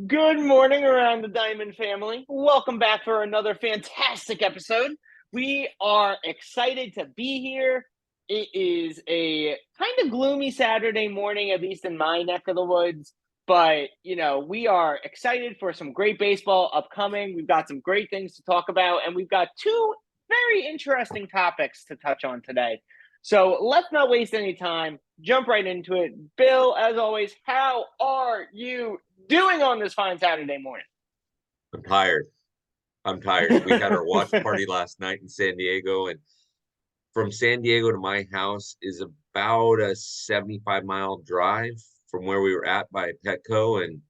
Good morning around the Diamond family. Welcome back for another fantastic episode. We are excited to be here. It is a kind of gloomy Saturday morning, at least in my neck of the woods. But, we are excited for some great baseball upcoming. We've got some great things to talk about, and we've got two very interesting topics to touch on today. So let's not waste any time. Jump right into it. Bill, as always, how are you doing on this fine Saturday morning? I'm tired. I'm tired. We had our watch party last night in San Diego, and from San Diego to my house is about a 75-mile drive from where we were at by Petco. And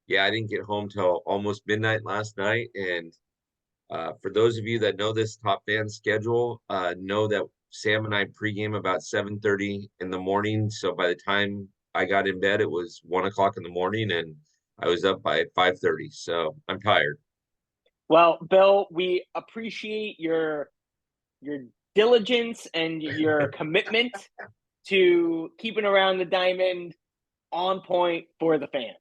yeah, I didn't get home till almost midnight last night. And for those of you that know this Top Fan schedule, know that Sam and I pregame about 7:30 in the morning. So by the time I got in bed, it was 1 o'clock in the morning, and I was up by 5:30. So I'm tired. Well, Bill, we appreciate your diligence and your commitment to keeping around the diamond on point for the fans.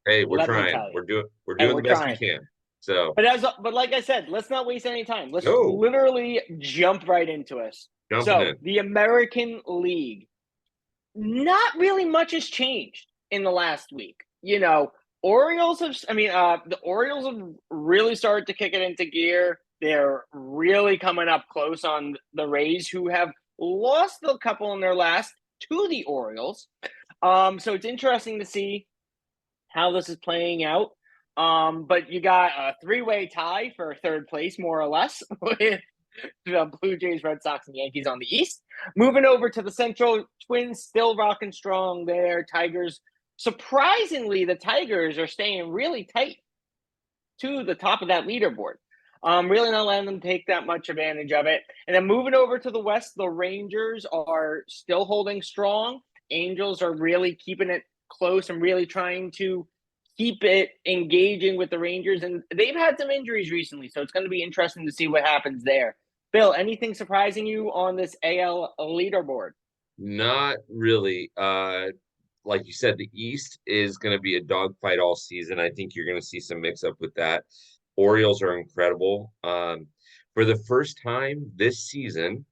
Hey, we're Let me trying. tell you. We're Hey, doing the we're best we trying. can. So But like I said, let's not waste any time. Let's no, literally jump right into us. jumping So, in. the American League. Not really much has changed in the last week. The Orioles have really started to kick it into gear. They're really coming up close on the Rays, who have lost a couple in their last to the Orioles. So it's interesting to see how this is playing out. But you got a three-way tie for third place, more or less, with the Blue Jays, Red Sox, and Yankees on the East. Moving over to the Central, Twins still rocking strong there. Tigers, surprisingly, the Tigers are staying really tight to the top of that leaderboard. Really not letting them take that much advantage of it. And then moving over to the West, the Rangers are still holding strong. Angels are really keeping it close and really trying to keep it engaging with the Rangers. And they've had some injuries recently, so it's going to be interesting to see what happens there. Bill, anything surprising you on this AL leaderboard? Not really. Like you said, the East is going to be a dogfight all season. I think you're going to see some mix up with that. Orioles are incredible. For the first time this season,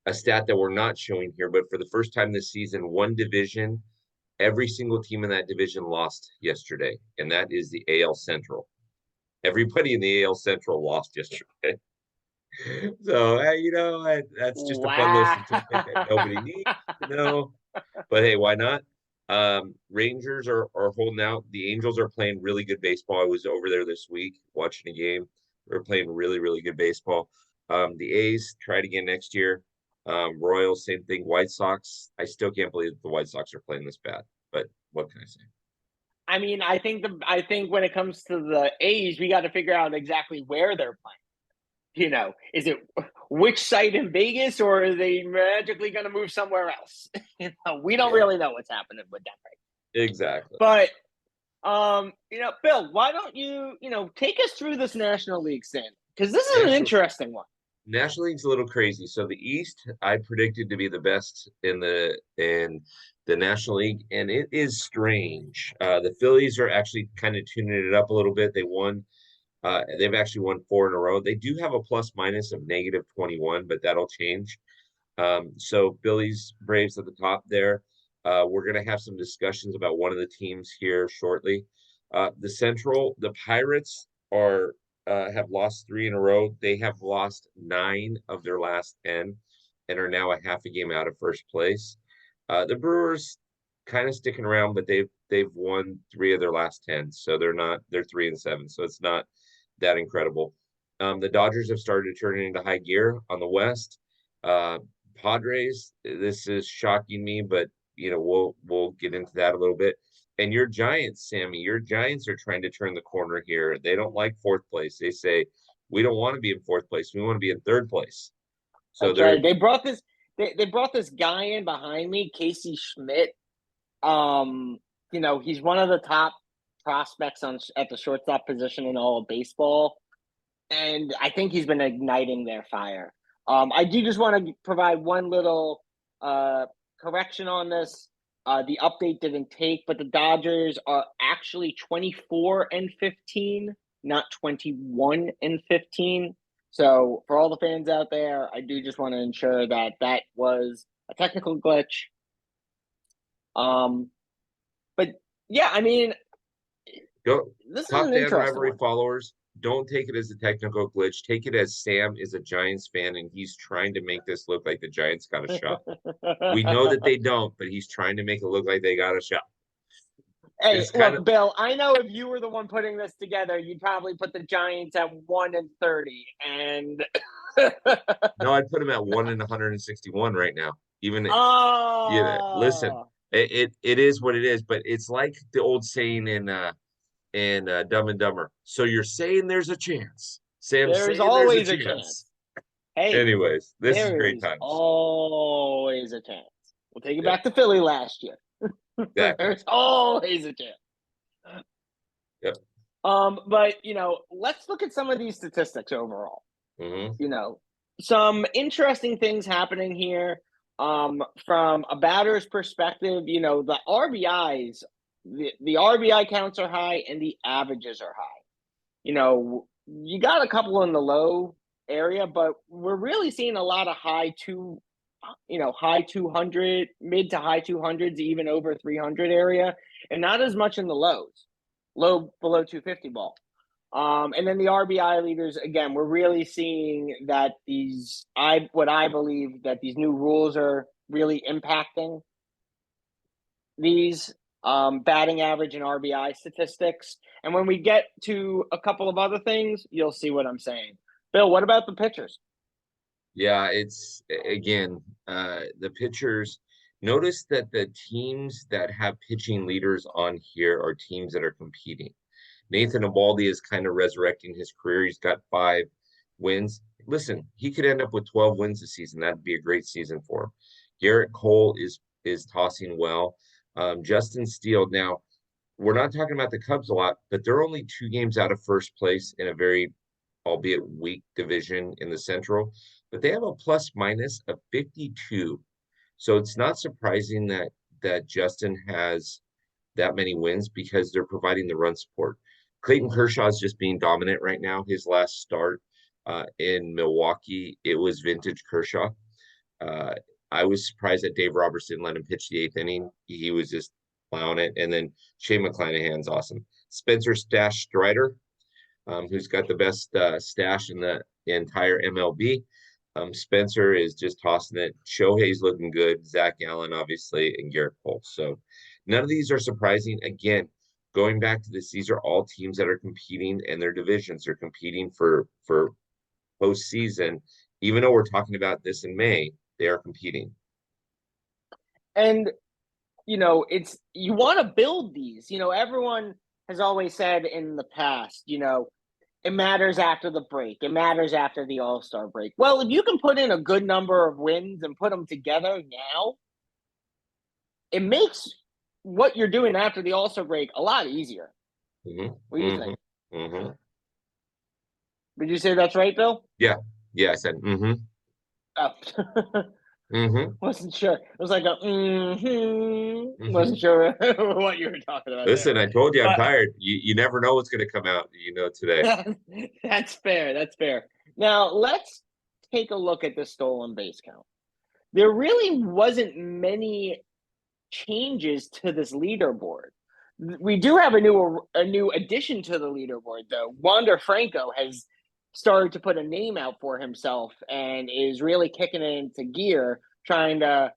a stat that we're not showing here, but for the first time this season, one division, every single team in that division lost yesterday, and that is the AL Central. Everybody in the AL Central lost yesterday. So, that's just a fun little Wow. statistic that nobody needs to know. But hey, why not? Rangers are holding out. The Angels are playing really good baseball. I was over there this week watching a game. They're playing really, really good baseball. The A's tried again next year. Royals, same thing. White Sox. I still can't believe that the White Sox are playing this bad. But what can I say? I think when it comes to the A's, we got to figure out exactly where they're playing. Is it which site in Vegas, or are they magically going to move somewhere else? We don't Yeah, really know what's happening with them exactly. right. But Bill, why don't you take us through this National League stand? Because this is an National interesting one. National League's a little crazy. So the East, I predicted to be the best in the National League, and it is strange. The Phillies are actually kind of tuning it up a little bit. They've actually won four in a row. They do have a plus minus of -21, but that'll change. So Phillies, Braves at the top there. We're gonna have some discussions about one of the teams here shortly. The Central, the Pirates are have lost three in a row. They have lost nine of their last 10 and are now a half a game out of first place. The Brewers kind of sticking around, but they've won three of their last 10, so they're 3-7, so it's not that incredible. The Dodgers have started to turn it into high gear on the West. Uh, Padres, this is shocking me, but we'll get into that a little bit. And your Giants, Sammy, your Giants are trying to turn the corner here. They don't like fourth place. They say we don't want to be in fourth place. We want to be in third place. So That's they're right. They brought this guy in behind me, Casey Schmidt. Um, he's one of the top prospects at the shortstop position in all of baseball, and I think he's been igniting their fire. I do just want to provide one little correction on this. The update didn't take, but the Dodgers are actually 24-15, not 21-15. So for all the fans out there, I do just want to ensure that that was a technical glitch. But yeah, I mean, Go this is Top an Dan interesting rivalry one. followers. Don't take it as a technical glitch. Take it as Sam is a Giants fan and he's trying to make this look like the Giants got a shot. We know that they don't, but he's trying to make it look like they got a shot. Hey, It's kind of look, Bill, I know if you were the one putting this together, you'd probably put the Giants at 1-30. And no, I'd put him at 1-161 right now. Even listen, oh, it is what it is, but it's like the old saying in Dumb and Dumber. So you're saying there's a chance. Sam's there's saying there's a always a chance. chance. Hey, Anyways, this is there great is times. always a chance. We'll take it Yep, back to Philly last year. exactly. There's always a chance. Yep. But let's look at some of these statistics overall. Hmm. Some interesting things happening here. From a batter's perspective, the RBIs, the RBI counts are high and the averages are high. You got a couple in the low area, but we're really seeing a lot of high 200, mid to high 200s, even over 300 area, and not as much in the low below 250 ball. And then the RBI leaders, again, we're really seeing that what I believe that these new rules are really impacting these batting average and RBI statistics. And when we get to a couple of other things, you'll see what I'm saying. Bill, what about the pitchers? Yeah, it's again, the pitchers. Notice that the teams that have pitching leaders on here are teams that are competing. Nathan Eovaldi is kind of resurrecting his career. He's got 5 wins. Listen, he could end up with 12 wins this season. That'd be a great season for him. Garrett Cole is tossing well. Justin Steele. Now, we're not talking about the Cubs a lot, but they're only 2 games out of first place in a very, albeit weak division in the Central. But they have a plus minus of 52. So it's not surprising that Justin has that many wins because they're providing the run support. Clayton Kershaw is just being dominant right now. His last start in Milwaukee, it was vintage Kershaw. Uh, I was surprised that Dave Robertson let him pitch the 8th inning. He was just plowing it. And then Shane McClanahan's awesome. Spencer Stash Strider, who's got the best stash in the entire MLB. Spencer is just tossing it. Shohei's looking good. Zach Allen, obviously, and Garrett Cole. So none of these are surprising. Again, going back to this, these are all teams that are competing in their divisions. They're competing for postseason. Even though we're talking about this in May, they are competing. And it's you want to build these. Everyone has always said in the past, it matters after the break. It matters after the All-Star break. Well, if you can put in a good number of wins and put them together now, it makes what you're doing after the All-Star break a lot easier. Mm-hmm. What do you Mm-hmm. think? Mm-hmm. Would you say that's right, Bill? Yeah. Yeah, I said mm-hmm. Oh. Mm-hmm. Wasn't sure. It was like a Mm-hmm. Wasn't sure what you were talking about there. Listen, I told you I'm But tired. You never know what's going to come out, today. that's fair. That's fair. Now let's take a look at the stolen base count. There really wasn't many changes to this leaderboard. We do have a new addition to the leaderboard, though. Wander Franco has started to put a name out for himself and is really kicking it into gear, trying to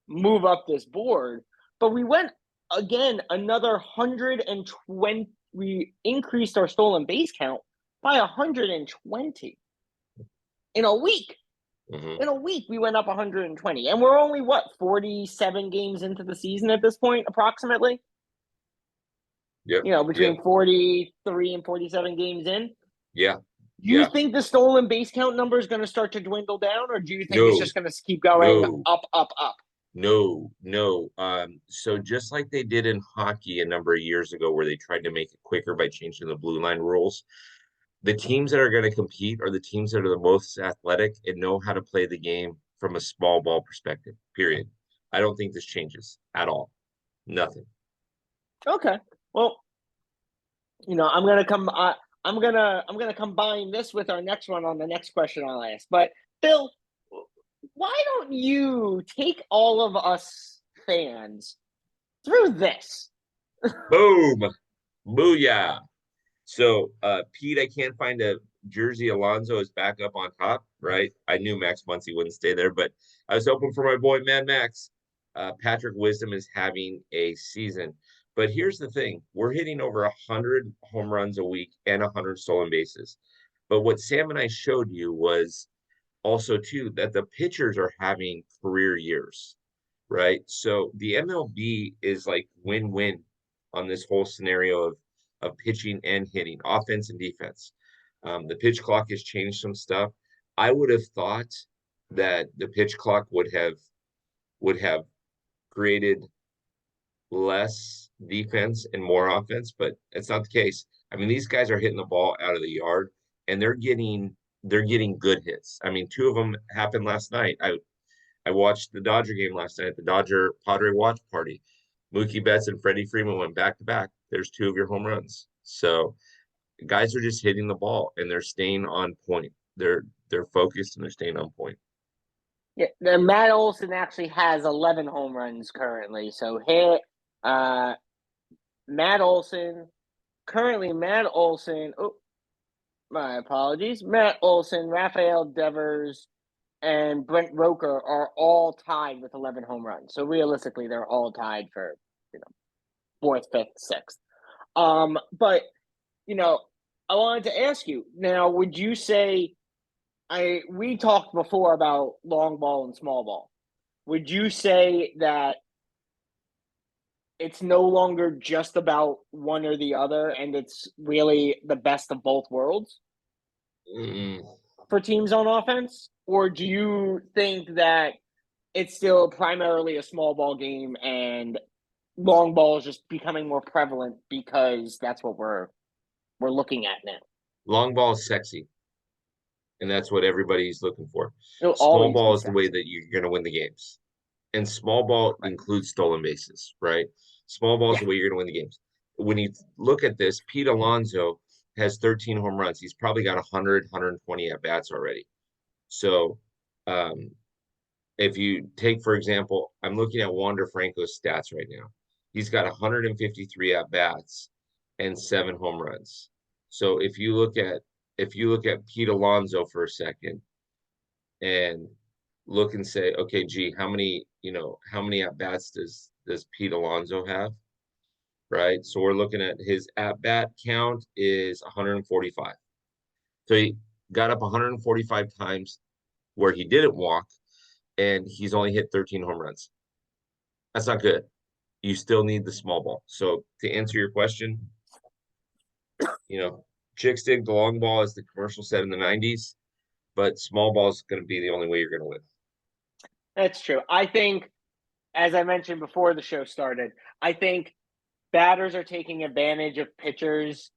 move up this board. But we went again another 120. We increased our stolen base count by 120 in a week. Mm-hmm. In a week, we went up 120, and we're only 47 games into the season at this point, approximately. Yep. Yep. Between 43 and 47 games in. Yeah. Do you Yeah. think the stolen base count number is going to start to dwindle down, or do you think it's No. just going to keep going No. up, up, up? No. No. So just like they did in hockey a number of years ago, where they tried to make it quicker by changing the blue line rules, the teams that are going to compete are the teams that are the most athletic and know how to play the game from a small ball perspective, period. I don't think this changes at all. Nothing. Okay. Well, I'm gonna combine this with our next one on the next question I'll ask. But Bill, why don't you take all of us fans through this? Boom. Booyah. So Pete, I can't find a jersey. Alonso is back up on top, right? I knew Max Muncy wouldn't stay there, but I was hoping for my boy Mad Max. Patrick Wisdom is having a season. But here's the thing: we're hitting over 100 home runs a week and 100 stolen bases. But what Sam and I showed you was also too that the pitchers are having career years, right? So the MLB is like win-win on this whole scenario of pitching and hitting, offense and defense. The pitch clock has changed some stuff. I would have thought that the pitch clock would have created less defense and more offense, but it's not the case. I mean, these guys are hitting the ball out of the yard and they're getting good hits. I mean, two of them happened last night. I watched the Dodger game last night, the Dodger Padre watch party. Mookie Betts and Freddie Freeman went back to back. There's two of your home runs. So guys are just hitting the ball and they're staying on point. They're focused and they're staying on point. Yeah, the Matt Olson actually has 11 home runs currently. So hit uh, Matt Olson. Currently, Matt Olson. Oh, my apologies. Matt Olson, Rafael Devers, and Brent Roker are all tied with 11 home runs. So realistically, they're all tied for fourth, fifth, sixth. But I wanted to ask you now. Would you say we talked before about long ball and small ball? Would you say that it's no longer just about one or the other, and it's really the best of both worlds Mm, for teams on offense? Or do you think that it's still primarily a small ball game and long ball is just becoming more prevalent because that's what we're looking at now? long ball is sexy, and that's what everybody's looking for. It'll Small always ball be is the way sexy. that you're going to win the games. And small ball Right. includes stolen bases, right? Small ball is Yeah. the way you're going to win the games. When you look at this, Pete Alonso has 13 home runs. He's probably got 100, 120 at bats already. So, um, if you take, for example, I'm looking at Wander Franco's stats right now. He's got 153 at bats and 7 home runs. So if you look at Pete Alonso for a second and look and say, okay, gee, how many at bats does Pete Alonso have? Right. So we're looking at his at bat count is 145. So he got up 145 times where he didn't walk, and he's only hit 13 home runs. That's not good. You still need the small ball. So to answer your question, chicks dig the long ball, as the commercial said in the 90s, but small ball is going to be the only way you're going to win. That's true. I think, as I mentioned before the show started, I think batters are taking advantage of pitchers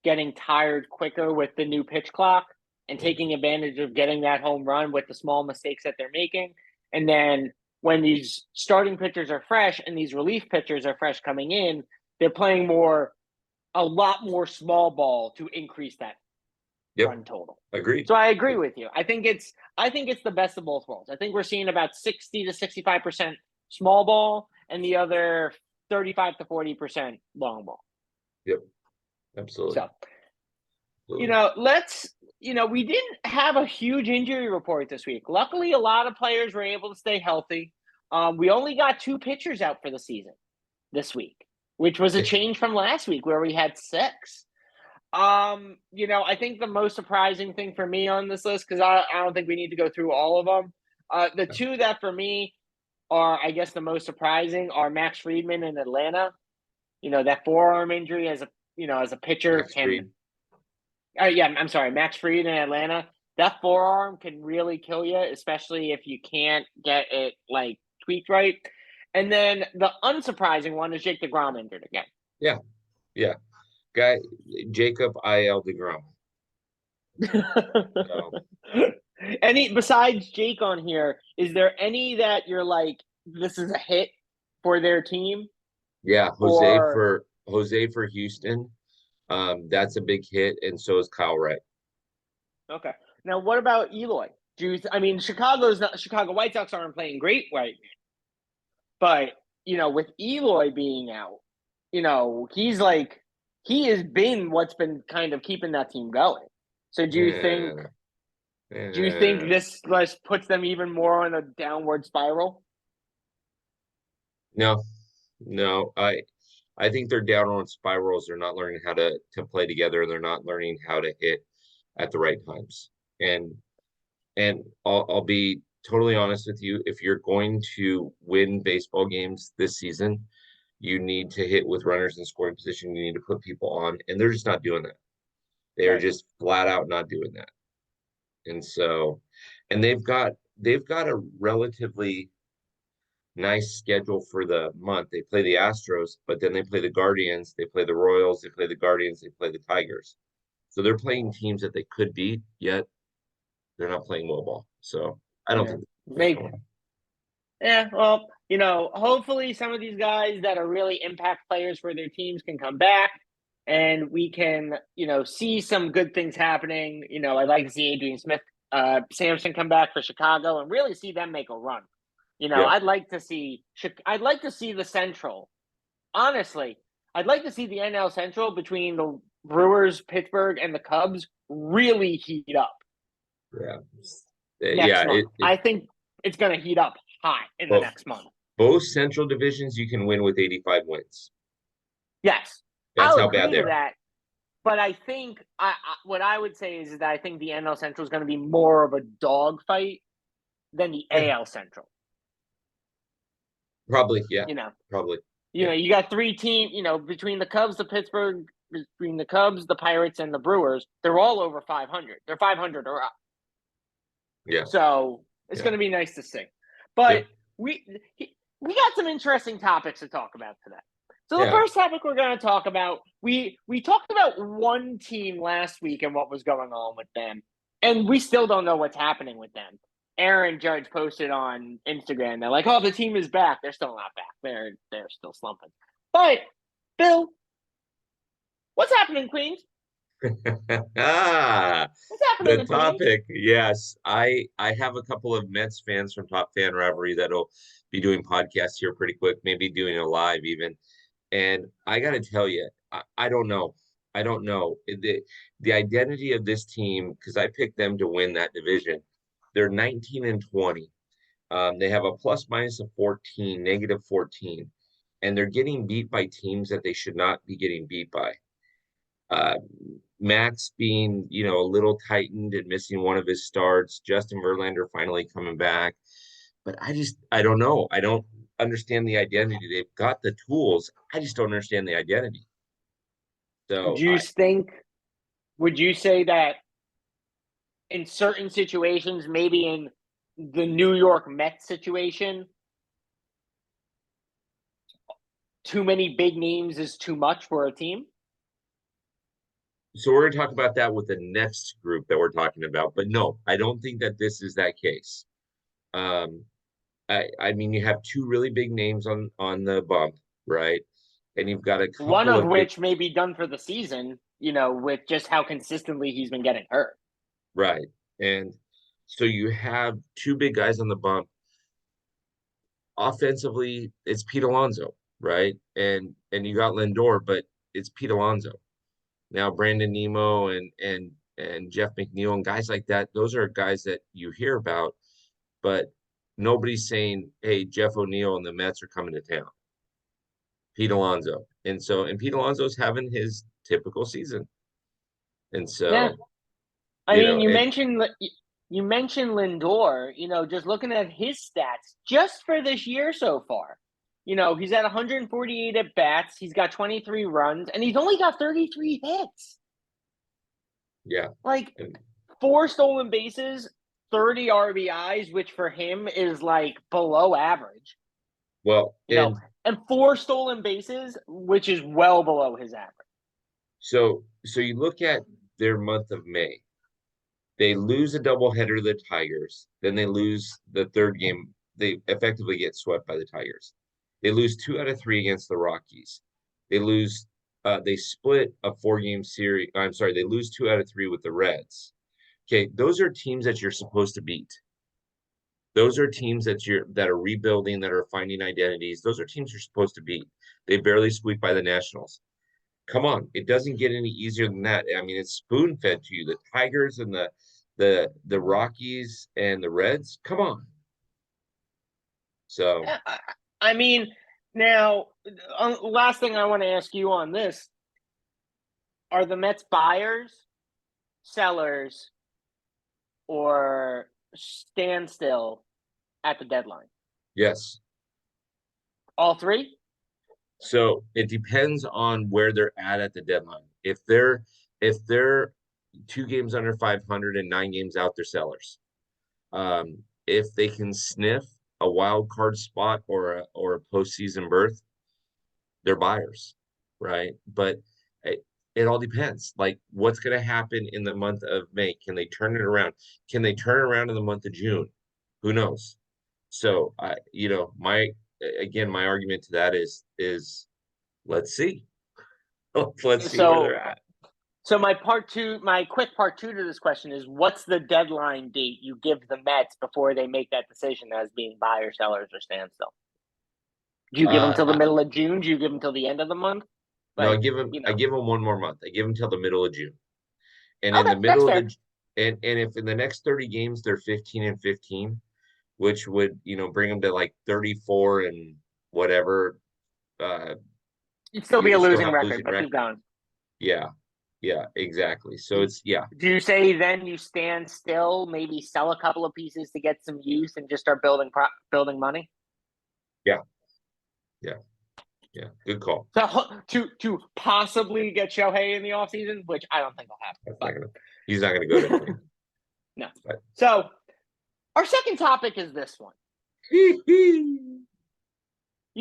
getting tired quicker with the new pitch clock and taking advantage of getting that home run with the small mistakes that they're making. And then when these starting pitchers are fresh and these relief pitchers are fresh coming in, they're playing a lot more small ball to increase that Yep. run total. Agreed. So I agree with you. I think it's the best of both worlds. I think we're seeing about 60 to 65% small ball and the other 35 to 40% long ball. Yep. Absolutely. So, Absolutely. we didn't have a huge injury report this week. Luckily, a lot of players were able to stay healthy. We only got 2 pitchers out for the season this week, which was a change from last week where we had 6. I think the most surprising thing for me on this list, because I don't think we need to go through all of them. The 2 that for me are, I guess, the most surprising are Max Friedman in Atlanta. That forearm injury as a pitcher Max can. Fried. I'm sorry, Max Fried in Atlanta. That forearm can really kill you, especially if you can't get it tweaked right. And then the unsurprising one is Jake DeGrom injured again. Yeah. Yeah. Guy Jacob IL DeGrom. So, Any besides Jake on here, is there any that you're like, this is a hit for their team? Yeah, Or Jose for Houston. That's a big hit, and so is Kyle Wright. okay. Now, what about Eloy? I mean, Chicago White Sox aren't playing great right now, but with Eloy being out, he has been what's been kind of keeping that team going. So Yeah, do you think yeah. this puts them even more on a downward spiral? No, no. I think they're down on spirals. They're not learning how to play together. They're not learning how to hit at the right times. And I'll be totally honest with you. If you're going to win baseball games this season, you need to hit with runners in scoring position. You need to put people on, and they're just not doing that. They are Right. just flat out not doing that. And so, and they've got a relatively nice schedule for the month. They play the Astros, but then they play the Guardians, they play the Royals, they play the Guardians, they play the Tigers. So they're playing teams that they could beat, yet they're not playing well ball. So I don't Yeah. think they're Make going. Yeah, well, hopefully some of these guys that are really impact players for their teams can come back and we can, see some good things happening. I'd like to see Adrian Smith, Samson come back for Chicago and really see them make a run. Yeah. I'd like to see the Central. Honestly, I'd like to see the NL Central between the Brewers, Pittsburgh, and the Cubs really heat up Yeah. next Yeah. month. I think it's going to heat up high in the Both next month. both central divisions you can win with 85 wins. Yes, That's I'll how bad agree they to are. that. But I think what I would say is that I think the NL Central is going to be more of a dogfight than the Yeah. AL Central. Probably, yeah. You know, Probably. Yeah. you got three teams. Between the Cubs, between the Cubs, the Pirates, and the Brewers, they're all over 500. They're 500 or up. Yeah. So it's Yeah. going to be nice to see. But Yep. we we got some interesting topics to talk about today. So the Yeah. first topic we're going to talk about, we talked about one team last week and what was going on with them, and we still don't know what's happening with them. Aaron Judge posted on Instagram, they're like, "Oh, the team is back." They're still not back. They're still slumping. But Bill, what's happening, Queens? Ah, What's happening the in Queens? topic. Yes, I have a couple of Mets fans from Top Fan Rivalry that'll be doing podcasts here pretty quick, maybe doing a live even. And I got to tell you, I don't know. I don't know the identity of this team because I picked them to win that division. They're 19 and 20. They have a plus minus of 14, negative 14, and they're getting beat by teams that they should not be getting beat by. Uh, Max being, a little tightened and missing one of his starts. Justin Verlander finally coming back. But I don't know. I don't understand the identity. They've got the tools. I just don't understand the identity. So Do you think? Would you say that in certain situations, maybe in the New York Mets situation, too many big names is too much for a team? so we're going to talk about that with the next group that we're talking about. But no, I don't think that this is that case. Um, I mean, you have two really big names on the bump, right? And you've got a One couple of of big, which may be done for the season, with just how consistently he's been getting hurt. right? And so you have two big guys on the bump. Offensively, it's Pete Alonso, right? And you got Lindor, but it's Pete Alonso. Now Brandon Nemo and Jeff McNeil and guys like that, those are guys that you hear about, but nobody's saying, "Hey, Jeff O'Neill and the Mets are coming to town." Pete Alonso, and Pete Alonso's having his typical season, and Yeah, so I mean, it you mentioned Lindor. Just looking at his stats just for this year so far. He's at 148 at bats. He's got 23 runs, and he's only got 33 hits. yeah, Like and 4 stolen bases, 30 RBIs, which for him is like below average. well, You know, and 4 stolen bases, which is well below his average. so you look at their month of May. They lose a doubleheader to the Tigers. Then they lose the third game they effectively get swept by the Tigers. They lose 2 out of 3 against the Rockies. They lose. They split a 4-game series. I'm sorry. They lose 2 out of 3 with the Reds. Okay, those are teams that you're supposed to beat. Those are teams that are rebuilding, that are finding identities. Those are teams you're supposed to beat. They barely squeaked by the Nationals. Come on, it doesn't get any easier than that. I mean, it's spoon fed to you. The Tigers and the Rockies and the Reds. Come on. So I mean, now, last thing I want to ask you on this: are the Mets buyers, sellers, or standstill at the deadline? yes. All three? So it depends on where they're at the deadline. If they're 2 games under 500 and 9 games out, they're sellers. If they can sniff a wild card spot or a postseason berth, they're buyers, right? But it all depends. Like, what's going to happen in the month of May? Can they turn it around? Can they turn around in the month of June? Who knows? So my argument to that is let's see. Let's see where So, they're at. so my quick part two to this question is: what's the deadline date you give the Mets before they make that decision as being buyers, sellers, or standstill? Do you give them till the Uh, middle of June? Do you give them till the end of the month? no, Like, I give them 1 more month. I give them till the middle of June. And in okay, the that's middle of fair. the and if in the next 30 games they're 15 and 15, which would, bring them to like 34 and whatever, It'd still be you a would still losing have record, losing but keep record. going. Yeah. Yeah, exactly. So it's yeah. Do you say then you stand still, maybe sell a couple of pieces to get some use and just start building money? Yeah. Yeah. Yeah. Good call. To possibly get Shohei in the offseason, which I don't think will That's not happen. gonna He's not gonna go there. No. But So our second topic is this one. You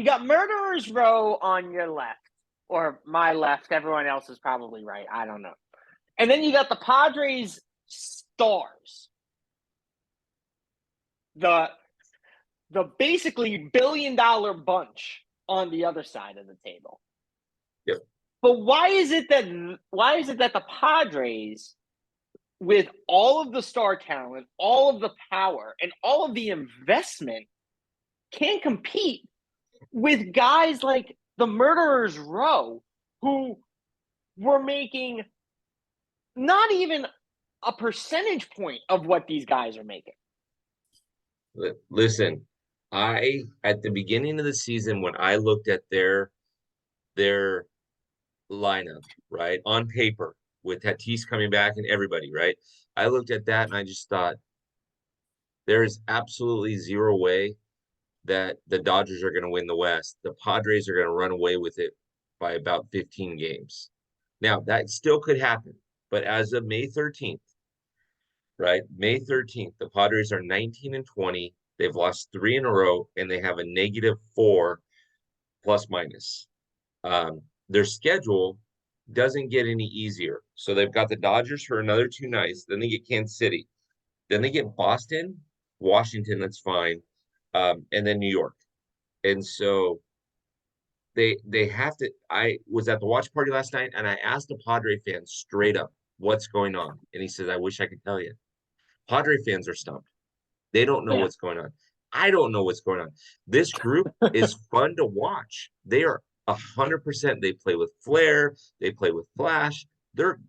got Murderers Row on your left, or my left. Everyone else is probably right. I don't know. And then you got the Padres stars. The basically $1 billion bunch on the other side of the table. Yep. But why is it that the Padres, with all of the star talent, all of the power, and all of the investment, can't compete with guys like the Murderers Row, who were making not even a percentage point of what these guys are making? Listen, at the beginning of the season when I looked at their lineup, right, on paper with Tatis coming back and everybody, right? I looked at that and I just thought there is absolutely zero way that the Dodgers are going to win the West. The Padres are going to run away with it by about 15 games. Now, that still could happen, but as of May 13th, right? May 13th, the Padres are 19 and 20. They've lost 3 in a row and they have a -4 plus minus. Their schedule doesn't get any easier. So they've got the Dodgers for another 2 nights. Then they get Kansas City. Then they get Boston, Washington, that's fine, and then New York. And so they have to. I was at the watch party last night and I asked a Padre fan straight up, what's going on? And he says, I wish I could tell you. Padre fans are stumped. They don't know Yeah. what's going on. I don't know what's going on. This group is fun to watch. They are 100%. They play with flair. They play with flash. They're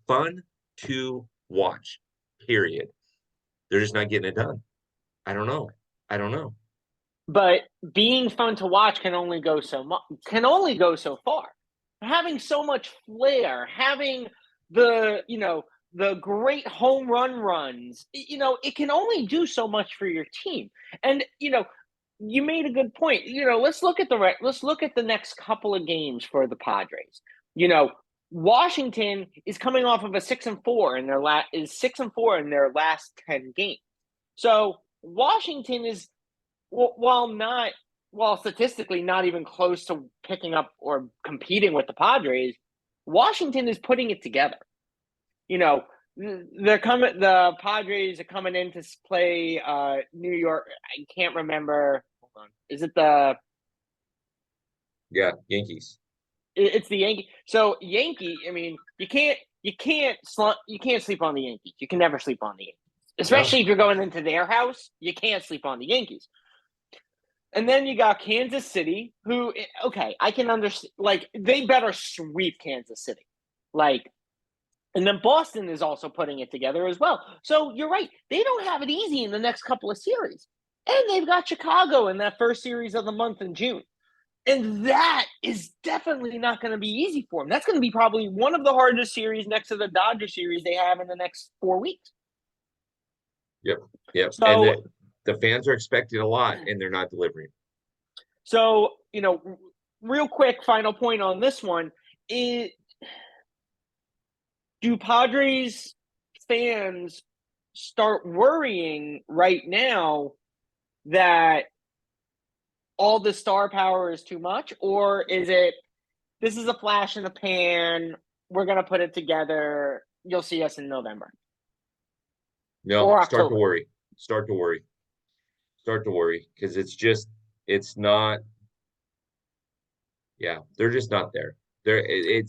fun to watch. Period. They're just not getting it done. I don't know. I don't know. But being fun to watch can only go so far. Having so much flair, having the great home run runs, it can only do so much for your team. And you made a good point. Let's look at the next couple of games for the Padres. Washington is coming off of a 6-4 in their last 10 games. So Washington is, while statistically not even close to picking up or competing with the Padres, Washington is putting it together. They're coming. The Padres are coming in to play New York. I can't remember. Hold on. Is it the? Yeah, Yankees. It's the Yankee. So Yankee. I mean, you can't sleep on the Yankees. You can never sleep on the Yankees, No. especially if you're going into their house. You can't sleep on the Yankees. And then you got Kansas City, who okay, I can understand. Like they better sweep Kansas City, like. And then Boston is also putting it together as well. So you're right. They don't have it easy in the next couple of series. And they've got Chicago in that first series of the month in June. And that is definitely not going to be easy for them. That's going to be probably one of the hardest series next to the Dodger series they have in the next 4 weeks. Yep. Yep. And So, the fans are expecting a lot, and they're not delivering. so real quick, final point on this one is do Padres fans start worrying right now that all the star power is too much, or is it this is a flash in the pan? We're gonna put it together. You'll see us in November No, or start to October. worry. Start to worry. Start to worry because it's not. Yeah, they're just not there. Do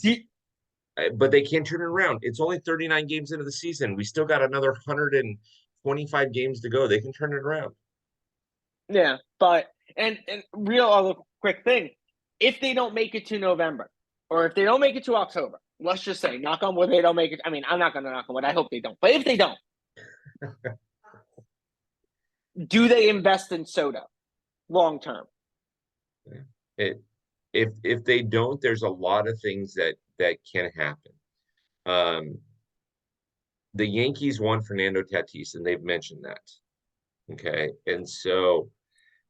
you- But they can't turn it around. It's only 39 games into the season. We still got another 125 games to go. They can turn it around. yeah, but and real other quick thing, if they don't make it to November, or if they don't make it to October, let's just say, knock on wood, they don't make it. I mean, I'm not gonna knock on wood. I hope they don't. But if they don't, do they invest in Soto long term? It, if they don't, there's a lot of things that can happen. Um, the Yankees want Fernando Tatis, and they've mentioned that. Okay, and so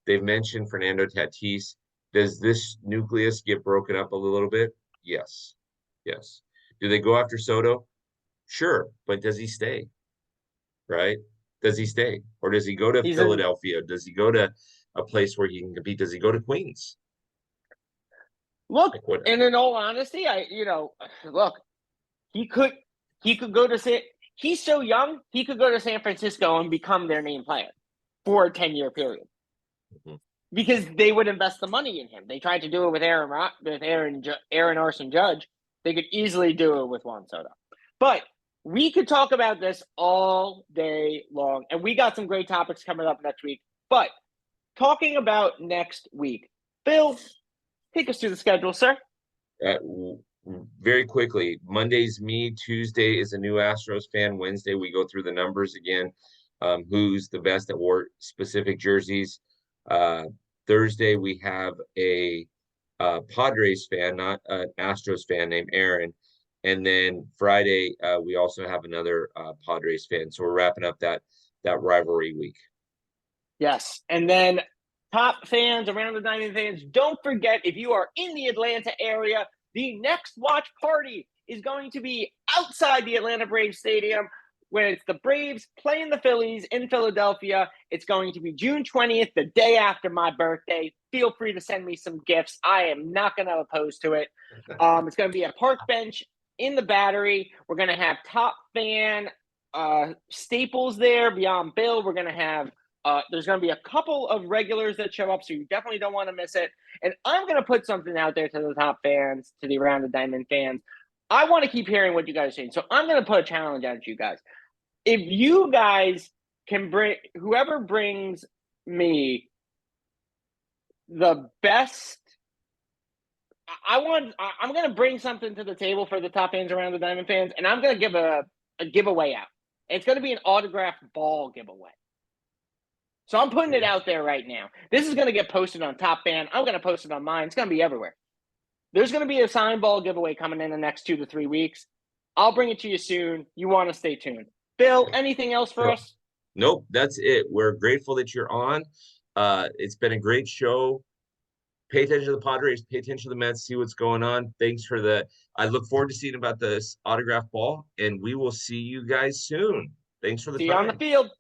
they've mentioned Fernando Tatis. Does this nucleus get broken up a little bit? Yes, yes. Do they go after Soto? Sure, but does he stay? Right? Does he stay, or does he go to He's in Philadelphia? Does he go to a place where he can compete? Does he go to Queens? look, Like what? and in all honesty, look, he could he could go to San. He's so young, he could go to San Francisco and become their name player for a 10-year period Mhm. because they would invest the money in him. They tried to do it with Aaron Arson Judge. They could easily do it with Juan Soto. But we could talk about this all day long, and we got some great topics coming up next week. But talking about next week, Bill, take us through the schedule, sir. Uh, Very quickly, Monday's me, Tuesday is a new Astros fan. Wednesday, we go through the numbers again. Who's the best at wore specific jerseys? Uh, Thursday, we have a Padres fan, not an Astros fan named Aaron. And then Friday, we also have another Padres fan. So we're wrapping up that rivalry week. Yes. And then top fans, around the diamond fans, don't forget if you are in the Atlanta area, the next watch party is going to be outside the Atlanta Braves Stadium when it's the Braves playing the Phillies in Philadelphia. It's going to be June 20th, the day after my birthday. Feel free to send me some gifts. I am not going to oppose to it. It's going to be a park bench in the Battery. We're going to have top fan staples there beyond Bill. We're going to have there's going to be a couple of regulars that show up, so you definitely don't want to miss it. And I'm going to put something out there to the top fans, to the Around the Diamond fans. I want to keep hearing what you guys are saying, so I'm going to put a challenge out to you guys. If you guys can bring whoever brings me the best, I'm going to bring something to the table for the top fans, Around the Diamond fans, and I'm going to give a giveaway out. It's going to be an autographed ball giveaway. So I'm putting it out there right now. This is going to get posted on Top Fan. I'm going to post it on mine. It's going to be everywhere. There's going to be a signed ball giveaway coming in the next 2 to 3 weeks. I'll bring it to you soon. You want to stay tuned. Bill, anything else for us? Nope, that's it. We're grateful that you're on. It's been a great show. Pay attention to the Padres, pay attention to the Mets, see what's going on. Thanks for the I look forward to seeing about this autograph ball, and we will see you guys soon. Thanks for the See you on the time. field.